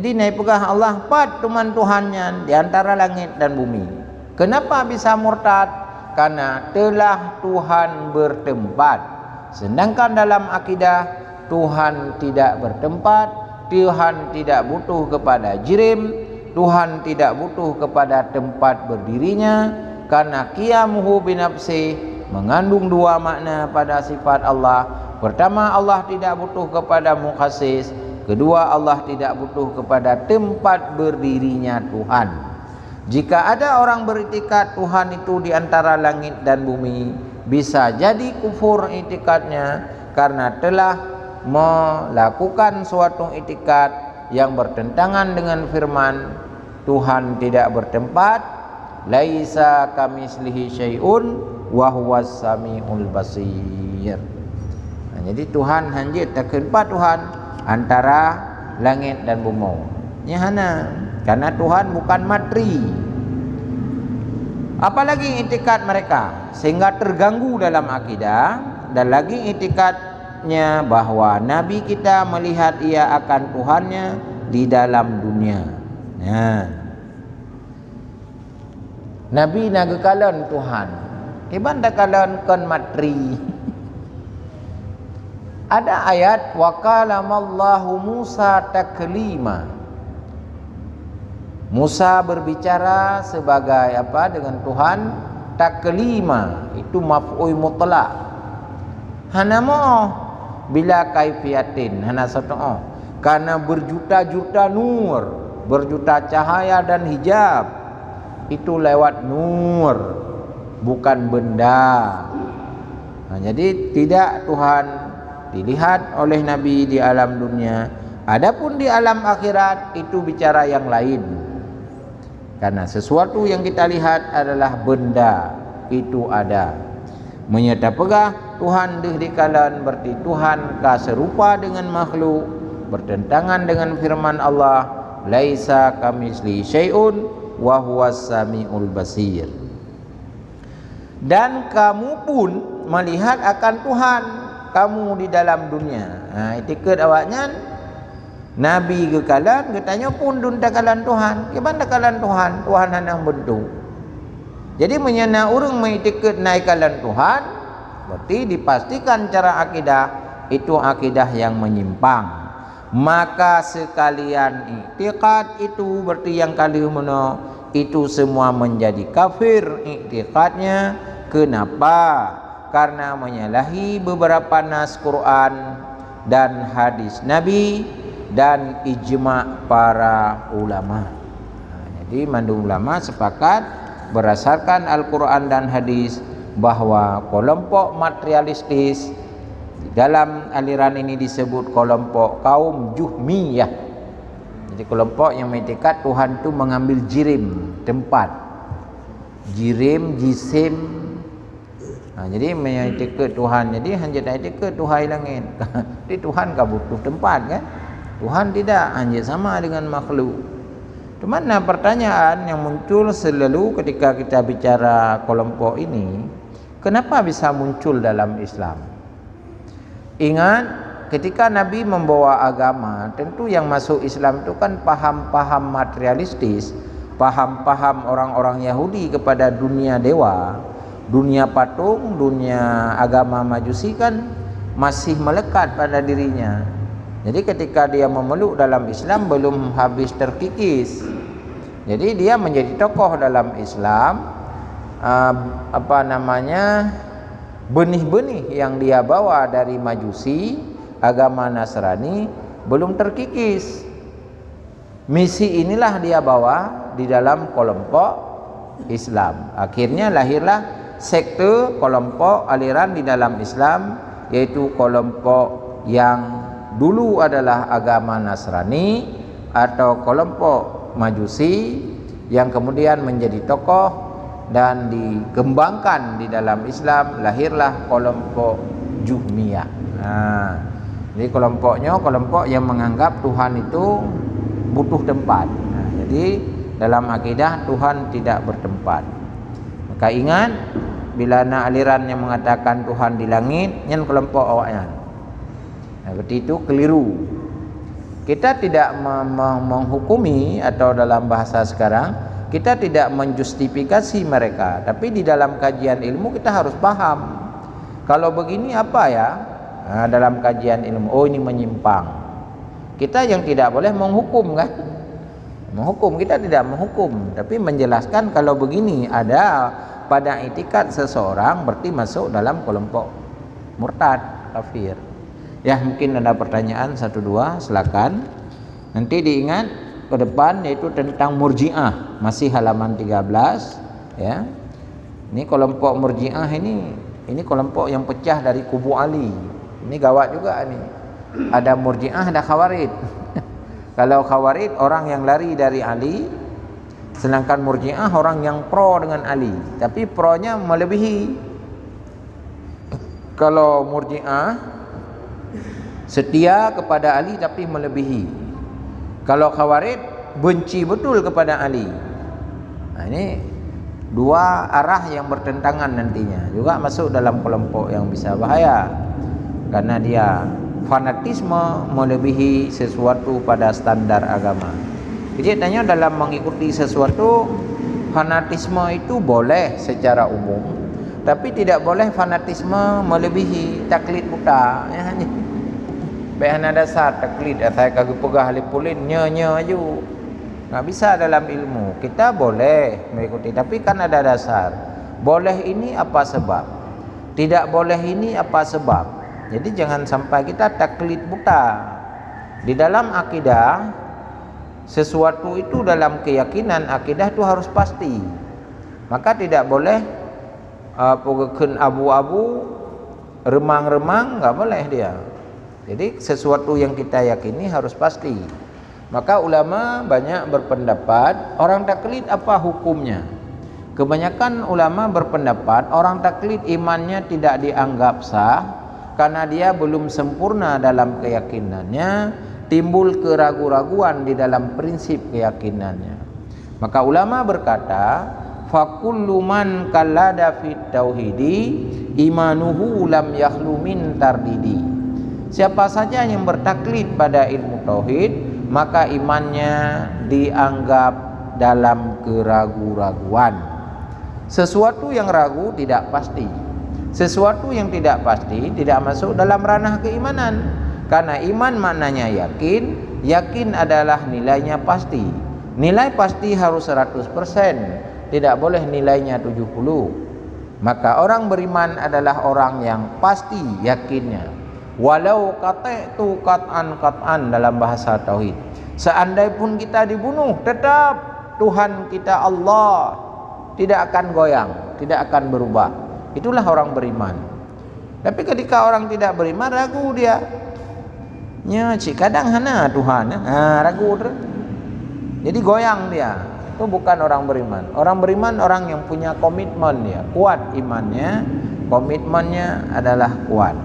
Jadi naik pegah Allah empat Tuhan-Tuhannya di antara langit dan bumi. Kenapa bisa murtad? Karena telah Tuhan bertempat. Sedangkan dalam akidah Tuhan tidak bertempat, Tuhan tidak butuh kepada jirim, Tuhan tidak butuh kepada tempat berdirinya, karena qiyamuhu binafsi mengandung dua makna pada sifat Allah. Pertama, Allah tidak butuh kepada mukhasis. Kedua, Allah tidak butuh kepada tempat berdirinya Tuhan. Jika ada orang beriktikad Tuhan itu di antara langit dan bumi, bisa jadi kufur iktikadnya karena telah melakukan suatu iktikad yang bertentangan dengan firman Tuhan tidak bertempat, laisa kamitslihi syai'un wa huwas samiul basir. Jadi Tuhan hanya terkempat Tuhan antara langit dan bumi. Nyahana, karena Tuhan bukan materi. Apalagi itikad mereka sehingga terganggu dalam akidah, dan lagi itikadnya bahwa Nabi kita melihat ia akan Tuhannya di dalam dunia. Nah, Nabi nagakalan Tuhan, iban dakalan kon materi. Ada ayat wa kalamallahu Musa taklima. Musa berbicara sebagai apa dengan Tuhan? Taklima itu maf'ul mutlaq. Hana mo bila kaifiatin hana satu karena berjuta-juta nur, berjuta cahaya dan hijab itu lewat nur, bukan benda. Nah, jadi tidak Tuhan dilihat oleh Nabi di alam dunia. Adapun di alam akhirat itu bicara yang lain. Karena sesuatu yang kita lihat adalah benda, itu ada. Menyata pegah Tuhan dikalan berarti Tuhan ka serupa dengan makhluk, bertentangan dengan firman Allah, laisa kamitsli syai'un wa huwas samiul basir. Dan kamu pun melihat akan Tuhan kamu di dalam dunia. Itikad awaknya Nabi kekalan, katanya pun dun takalan Tuhan. Gimana takalan Tuhan? Tuhan hanang bentuk. Jadi menyana orang mengiktikad naikalan Tuhan, berarti dipastikan cara akidah itu akidah yang menyimpang. Maka sekalian iktikad itu berarti yang kali mana itu semua menjadi kafir iktikadnya. Kenapa? Karena menyalahi beberapa nas Quran dan hadis Nabi dan ijma' para ulama. Jadi mandu ulama sepakat berdasarkan Al-Quran dan hadis bahwa kelompok materialistis di dalam aliran ini disebut kelompok kaum Juhmiyah. Jadi kelompok yang mengiktikad Tuhan itu mengambil jirim, tempat, jirim, jisim. Jadi mengiktikad Tuhan, jadi hanya iktikad Tuhan langit. Jadi Tuhan tak butuh tempat kan? Tuhan tidak, hanya sama dengan makhluk. Cuma pertanyaan yang muncul selalu ketika kita bicara kelompok ini, kenapa bisa muncul dalam Islam? Ingat, ketika Nabi membawa agama, tentu yang masuk Islam itu kan paham-paham materialistis, paham-paham orang-orang Yahudi kepada dunia dewa, dunia patung, dunia agama Majusi kan masih melekat pada dirinya. Jadi ketika dia memeluk dalam Islam belum habis terkikis. Jadi dia menjadi tokoh dalam Islam, benih-benih yang dia bawa dari Majusi, agama Nasrani belum terkikis. Misi inilah dia bawa di dalam kelompok Islam. Akhirnya lahirlah sekte kelompok aliran di dalam Islam, yaitu kelompok yang dulu adalah agama Nasrani atau kelompok Majusi yang kemudian menjadi tokoh dan dikembangkan di dalam Islam, lahirlah kelompok Juhmiyah. Jadi kelompoknya kelompok yang menganggap Tuhan itu butuh tempat. Jadi dalam akidah Tuhan tidak bertempat. Maka ingat, bila aliran yang mengatakan Tuhan di langit, yang kelompok awaknya. Berarti itu keliru. Kita tidak menghukumi, atau dalam bahasa sekarang kita tidak menjustifikasi mereka, tapi di dalam kajian ilmu kita harus paham kalau begini apa ya. Dalam kajian ilmu, oh ini menyimpang. Kita yang tidak boleh menghukum kan, menghukum, kita tidak menghukum, tapi menjelaskan kalau begini ada pada itikad seseorang berarti masuk dalam kelompok murtad, kafir. Ya, mungkin ada pertanyaan satu dua, silakan. Nanti diingat ke depan, yaitu tentang Murji'ah, masih halaman 13 ya. Ini kelompok Murji'ah ini kelompok yang pecah dari kubu Ali. Ini gawat juga nih. Ada Murji'ah, ada Khawarij. Kalau Khawarij orang yang lari dari Ali, sedangkan Murji'ah orang yang pro dengan Ali, tapi pro-nya melebihi. Kalau Murji'ah setia kepada Ali tapi melebihi. Kalau Khawarij benci betul kepada Ali. Nah, ini dua arah yang bertentangan nantinya, juga masuk dalam kelompok yang bisa bahaya. Karena dia fanatisme melebihi sesuatu pada standar agama. Jadi tanya, dalam mengikuti sesuatu, fanatisme itu boleh secara umum, tapi tidak boleh fanatisme melebihi, taklid buta ya. Bahan dasar taklid, saya kagak pegah lipulin nya aju. Nggak bisa dalam ilmu. Kita boleh mengikuti, tapi kan ada dasar. Boleh ini apa sebab? Tidak boleh ini apa sebab? Jadi jangan sampai kita taklid buta. Di dalam akidah, sesuatu itu dalam keyakinan akidah itu harus pasti. Maka tidak boleh pogekeun abu-abu, remang-remang, nggak boleh dia. Jadi sesuatu yang kita yakini harus pasti. Maka ulama banyak berpendapat orang taklid apa hukumnya. Kebanyakan ulama berpendapat orang taklid imannya tidak dianggap sah karena dia belum sempurna dalam keyakinannya, timbul keraguan-raguan di dalam prinsip keyakinannya. Maka ulama berkata, fakullu man kallada fit tauhidi imanuhu lam yakhlu min tardidi. Siapa saja yang bertaklid pada ilmu tauhid, maka imannya dianggap dalam keraguan-raguan. Sesuatu yang ragu tidak pasti. Sesuatu yang tidak pasti tidak masuk dalam ranah keimanan. Karena iman maknanya yakin, yakin adalah nilainya pasti. Nilai pasti harus 100%, tidak boleh nilainya 70. Maka orang beriman adalah orang yang pasti yakinnya. Walau qata'tu qat'an dalam bahasa tauhid. Seandai pun kita dibunuh, tetap Tuhan kita Allah tidak akan goyang, tidak akan berubah. Itulah orang beriman. Tapi ketika orang tidak beriman, ragu dia. Nya cik kadang hana Tuhan, ragu terus. Jadi goyang dia. Itu bukan orang beriman. Orang beriman orang yang punya komitmen dia, kuat imannya, komitmennya adalah kuat.